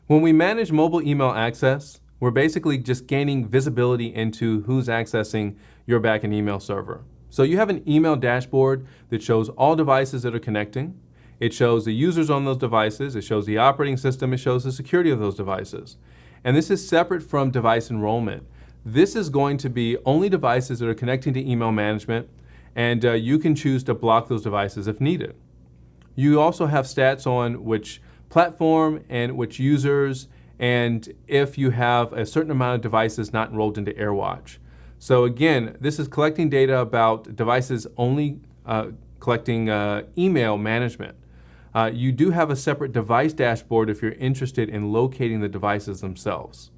When we manage mobile email access, we're basically just gaining visibility into who's accessing your backend email server. So you have an email dashboard that shows all devices that are connecting. It shows the users on those devices. It shows the operating system. It shows the security of those devices. And this is separate from device enrollment. This is going to be only devices that are connecting to email management, and you can choose to block those devices if needed. You also have stats on which platform and which users, and if you have a certain amount of devices not enrolled into AirWatch. So again, this is collecting data about devices only collecting email management. You do have a separate device dashboard if you're interested in locating the devices themselves.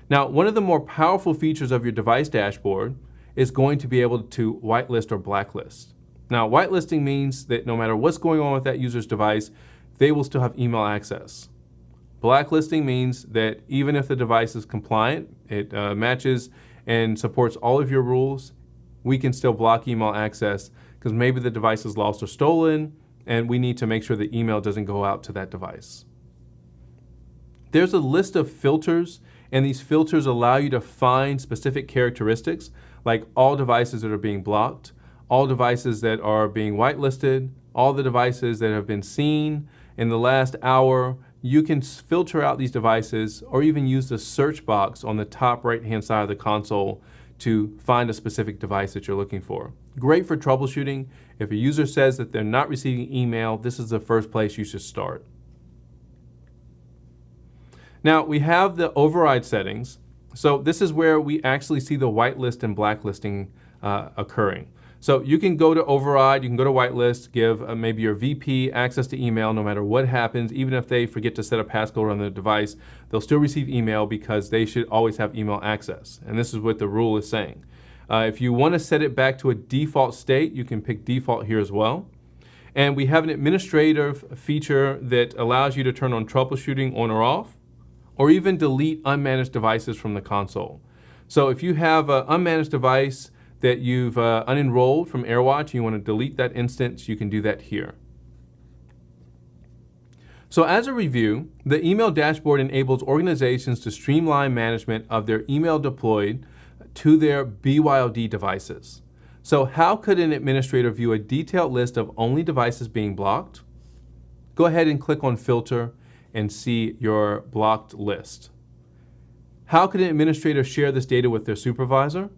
Now, one of the more powerful features of your device dashboard is going to be able to whitelist or blacklist. Now, whitelisting means that no matter what's going on with that user's device, they will still have email access. Blacklisting means that even if the device is compliant, it matches and supports all of your rules, we can still block email access because maybe the device is lost or stolen, and we need to make sure the email doesn't go out to that device. There's a list of filters, and these filters allow you to find specific characteristics, like all devices that are being blocked, all devices that are being whitelisted, all the devices that have been seen in the last hour. You can filter out these devices or even use the search box on the top right-hand side of the console to find a specific device that you're looking for. Great for troubleshooting. If a user says that they're not receiving email, this is the first place you should start. Now, we have the override settings. So this is where we actually see the whitelist and blacklisting occurring. So you can go to override, you can go to whitelist, give maybe your VP access to email no matter what happens. Even if they forget to set a passcode on their device, they'll still receive email because they should always have email access. And this is what the rule is saying. If you want to set it back to a default state, you can pick default here as well. And we have an administrative feature that allows you to turn on troubleshooting on or off, or even delete unmanaged devices from the console. So if you have an unmanaged device that you've unenrolled from AirWatch and you want to delete that instance, you can do that here. So as a review, the email dashboard enables organizations to streamline management of their email deployed to their BYOD devices. So how could an administrator view a detailed list of only devices being blocked? Go ahead and click on Filter and see your blocked list. How could an administrator share this data with their supervisor?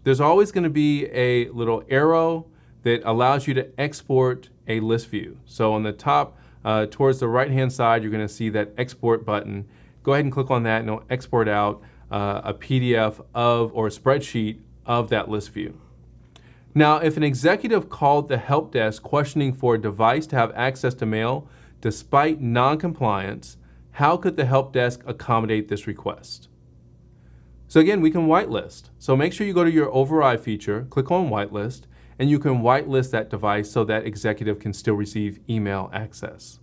There's always going to be a little arrow that allows you to export a list view. So on the top, towards the right-hand side, you're going to see that export button. Go ahead and click on that and it'll export out a PDF of or a spreadsheet of that list view. Now, if an executive called the help desk questioning for a device to have access to mail despite non-compliance, how could the help desk accommodate this request? So again, we can whitelist. So make sure you go to your override feature, click on whitelist, and you can whitelist that device so that executive can still receive email access.